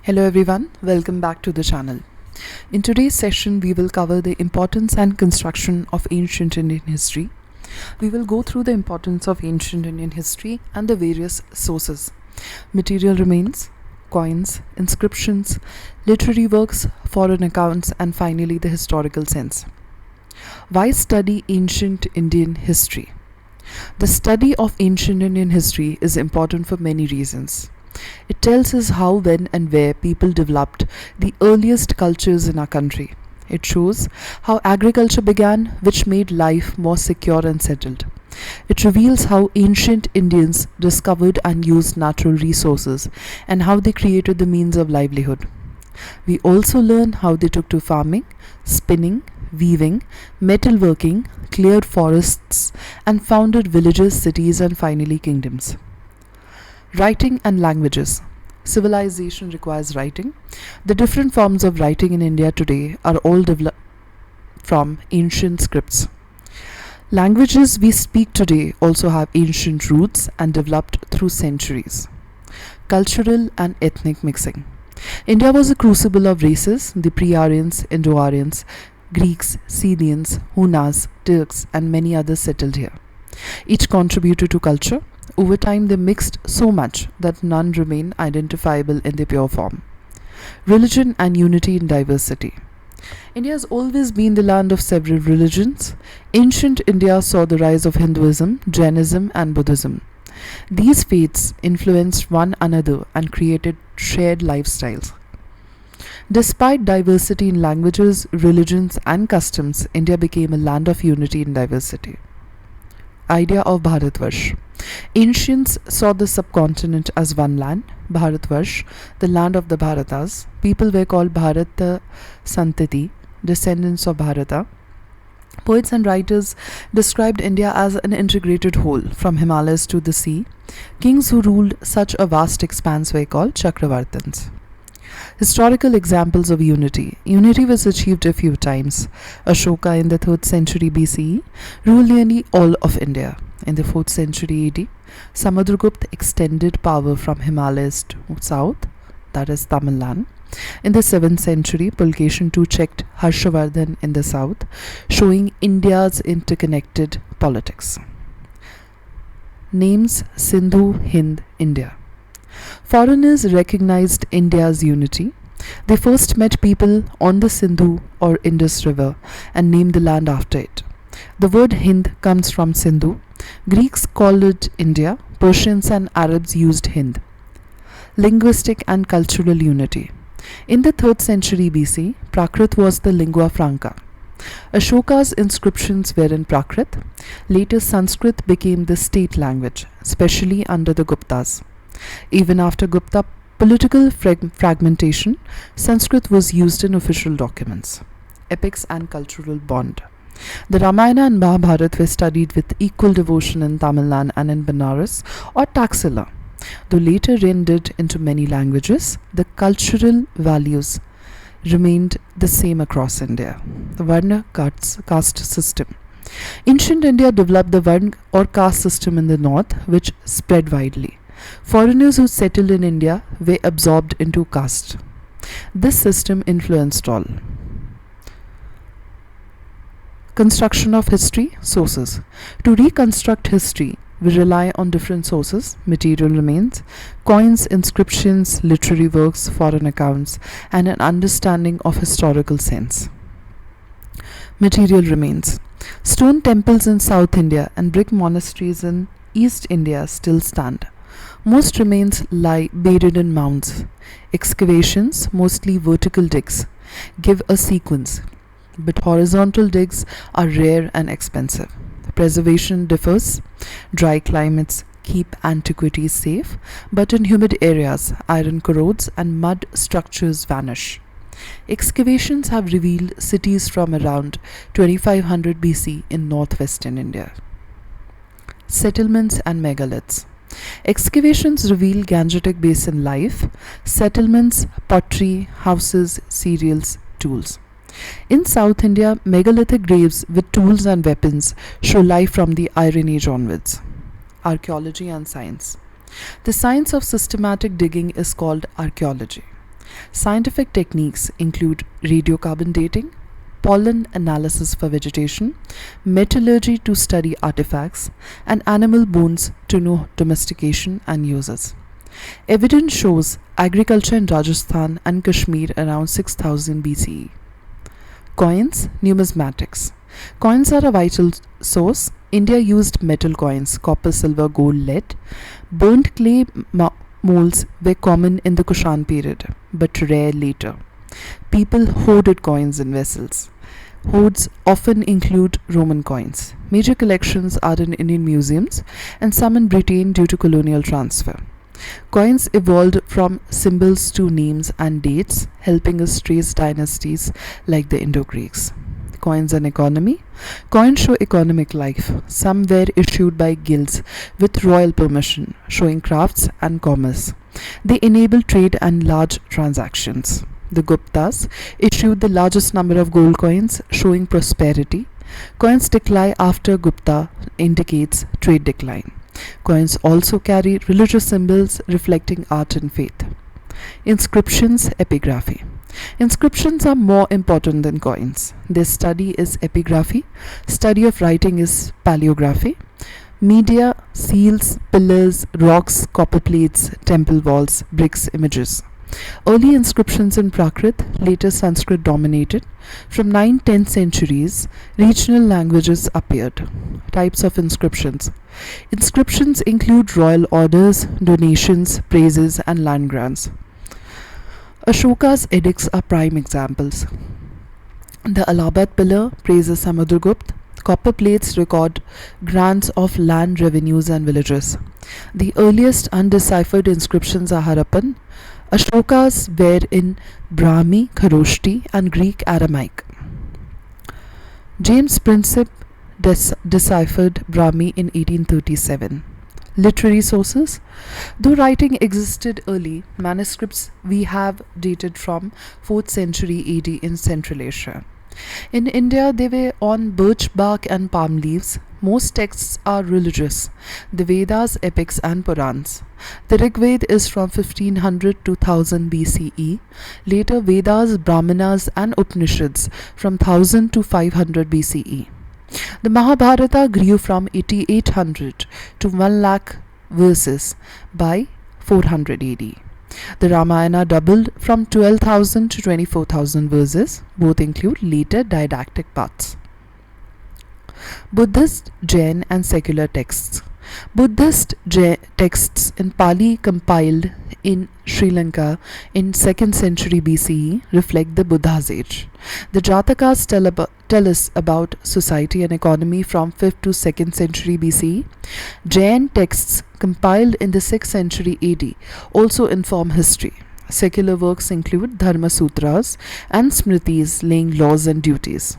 Hello everyone, welcome back to the channel. In today's session, we will cover the importance and construction of ancient Indian history. We will go through the importance of ancient Indian history and the various sources, material remains, coins, inscriptions, literary works, foreign accounts, and finally the historical sense. Why study ancient Indian history? The study of ancient Indian history is important for many reasons. It tells us how, when, and where people developed the earliest cultures in our country. It shows how agriculture began, which made life more secure and settled. It reveals how ancient Indians discovered and used natural resources and how they created the means of livelihood. We also learn how they took to farming, spinning, weaving, metalworking, cleared forests, and founded villages, cities, and finally kingdoms. Writing and languages. Civilization requires writing. The different forms of writing in India today are all developed from ancient scripts. Languages we speak today also have ancient roots and developed through centuries. Cultural and ethnic mixing. India was a crucible of races, the pre-Aryans, Indo-Aryans, Greeks, Scythians, Hunas, Turks, and many others settled here. Each contributed to culture. Over time, they mixed so much that none remain identifiable in their pure form. Religion and unity in diversity. India has always been the land of several religions. Ancient India saw the rise of Hinduism, Jainism, and Buddhism. These faiths influenced one another and created shared lifestyles. Despite diversity in languages, religions, and customs, India became a land of unity in diversity. Idea of Bharatvarsh. Ancients saw the subcontinent as one land, Bharatvarsh, the land of the Bharatas. People were called Bharata Santati, descendants of Bharata. Poets and writers described India as an integrated whole, from Himalayas to the sea. Kings who ruled such a vast expanse were called Chakravartins. Historical examples of unity. Unity was achieved a few times. Ashoka in the 3rd century BCE ruled nearly all of India. In the 4th century AD, Samudragupta extended power from Himalayas to south, that is Tamil Nadu. In the 7th century, Pulkeshin II checked Harshavardhan in the south, showing India's interconnected politics. Names: Sindhu, Hind, India. Foreigners recognized India's unity. They first met people on the Sindhu or Indus River and named the land after it. The word Hind comes from Sindhu. Greeks called it India. Persians and Arabs used Hind. Linguistic and cultural unity. In the 3rd century BC, Prakrit was the lingua franca. Ashoka's inscriptions were in Prakrit. Later, Sanskrit became the state language, especially under the Guptas. Even after Gupta political fragmentation, Sanskrit was used in official documents. Epics and cultural bond. The Ramayana and Mahabharata were studied with equal devotion in Tamil Nadu and in Benares or Taxila. Though later rendered into many languages, the cultural values remained the same across India. The Varna caste system. Ancient India developed the Varna or caste system in the north, which spread widely. Foreigners who settled in India were absorbed into caste. This system influenced all. Construction of history. Sources. To reconstruct history, we rely on different sources: material remains, coins, inscriptions, literary works, foreign accounts, and an understanding of historical sense. Material remains. Stone temples in South India and brick monasteries in East India still stand. Most remains lie buried in mounds. Excavations, mostly vertical digs, give a sequence, but horizontal digs are rare and expensive. Preservation differs. Dry climates keep antiquities safe, but in humid areas, iron corrodes and mud structures vanish. Excavations have revealed cities from around 2500 BC in northwestern India. Settlements and megaliths. Excavations reveal Gangetic Basin life, settlements, pottery, houses, cereals, tools. In South India, megalithic graves with tools and weapons show life from the Iron Age onwards. Archaeology and science. The science of systematic digging is called archaeology. Scientific techniques include radiocarbon dating, pollen analysis for vegetation, metallurgy to study artifacts, and animal bones to know domestication and uses. Evidence shows agriculture in Rajasthan and Kashmir around 6000 BCE. Coins, numismatics. Coins are a vital source. India used metal coins, copper, silver, gold, lead. Burnt clay molds were common in the Kushan period, but rare later. People hoarded coins in vessels. Hoards often include Roman coins. Major collections are in Indian museums and some in Britain due to colonial transfer. Coins evolved from symbols to names and dates, helping us trace dynasties like the Indo-Greeks. Coins and economy. Coins show economic life. Some were issued by guilds with royal permission, showing crafts and commerce. They enable trade and large transactions. The Guptas issued the largest number of gold coins, showing prosperity. Coins decline after Gupta indicates trade decline. Coins also carry religious symbols reflecting art and faith. Inscriptions, epigraphy. Inscriptions are more important than coins. Their study is epigraphy. Study of writing is paleography. Media, seals, pillars, rocks, copper plates, temple walls, bricks, images. Early inscriptions in Prakrit, later Sanskrit dominated. From 9th-10th centuries, regional languages appeared. Types of inscriptions. Inscriptions include royal orders, donations, praises, and land grants. Ashoka's edicts are prime examples. The Allahabad pillar praises Samudragupta. Copper plates record grants of land revenues and villages. The earliest undeciphered inscriptions are Harappan. Ashoka's were in Brahmi, Kharoshti, and Greek Aramaic. James Princip deciphered Brahmi in 1837. Literary sources. Though writing existed early, manuscripts we have dated from 4th century AD in Central Asia. In India, they were on birch bark and palm leaves. Most texts are religious, the Vedas, epics, and Purans. The Rig Veda is from 1500 to 1000 BCE. Later, Vedas, Brahmanas, and Upanishads from 1000 to 500 BCE. The Mahabharata grew from 8800 to 1 lakh verses by 400 AD. The Ramayana doubled from 12,000 to 24,000 verses. Both include later didactic parts. Buddhist, Jain, and secular texts. Buddhist texts in Pali compiled in Sri Lanka in 2nd century BCE reflect the Buddha's age. The Jatakas tell us about society and economy from 5th to 2nd century BCE. Jain texts compiled in the 6th century AD also inform history. Secular works include Dharma Sutras and Smritis laying laws and duties.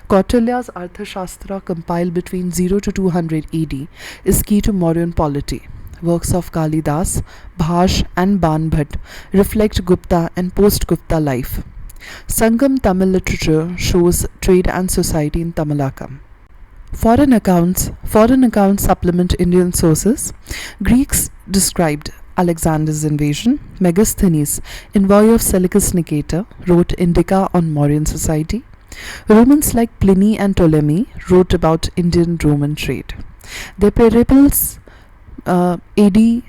Kautilya's Arthashastra, compiled between 0 to 200 AD, is key to Mauryan polity. Works of Kalidas, Bhash, and Banbhat reflect Gupta and post-Gupta life. Sangam Tamil literature shows trade and society in Tamilakam. Foreign accounts supplement Indian sources. Greeks described Alexander's invasion. Megasthenes, envoy of Seleucus Nicator, wrote Indica on Mauryan society. Romans like Pliny and Ptolemy wrote about Indian-Roman trade. Their parables AD 80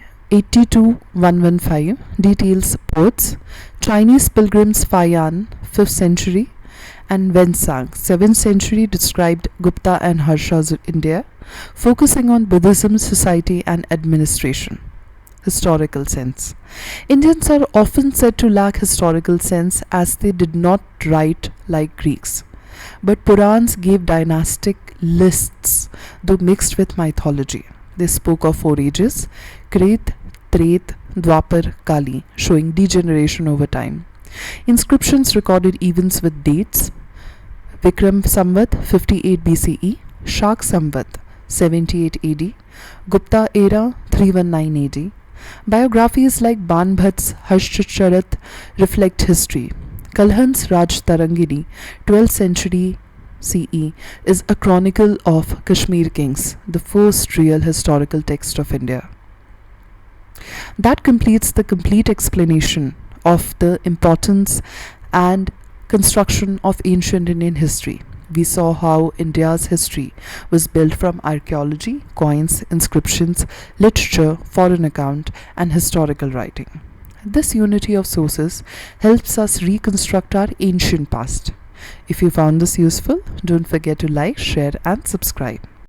to 115 details ports. Chinese pilgrims Fayan 5th century and Wensang 7th century described Gupta and Harsha's India, focusing on Buddhism, society, and administration. Historical sense. Indians are often said to lack historical sense as they did not write like Greeks. But Purans gave dynastic lists, though mixed with mythology. They spoke of 4 ages, Kret, Tret, Dwapar, Kali, showing degeneration over time. Inscriptions recorded events with dates. Vikram Samvat 58 BCE, Shak Samvat 78 AD, Gupta era 319 AD. Biographies like Banbhat's Harshcharat reflect history. Kalhan's Raj Tarangini, 12th century CE, is a chronicle of Kashmir kings, the first real historical text of India. That completes the complete explanation of the importance and construction of ancient Indian history. We saw how India's history was built from archaeology, coins, inscriptions, literature, foreign account, and historical writing. This unity of sources helps us reconstruct our ancient past. If you found this useful, don't forget to like, share, and subscribe.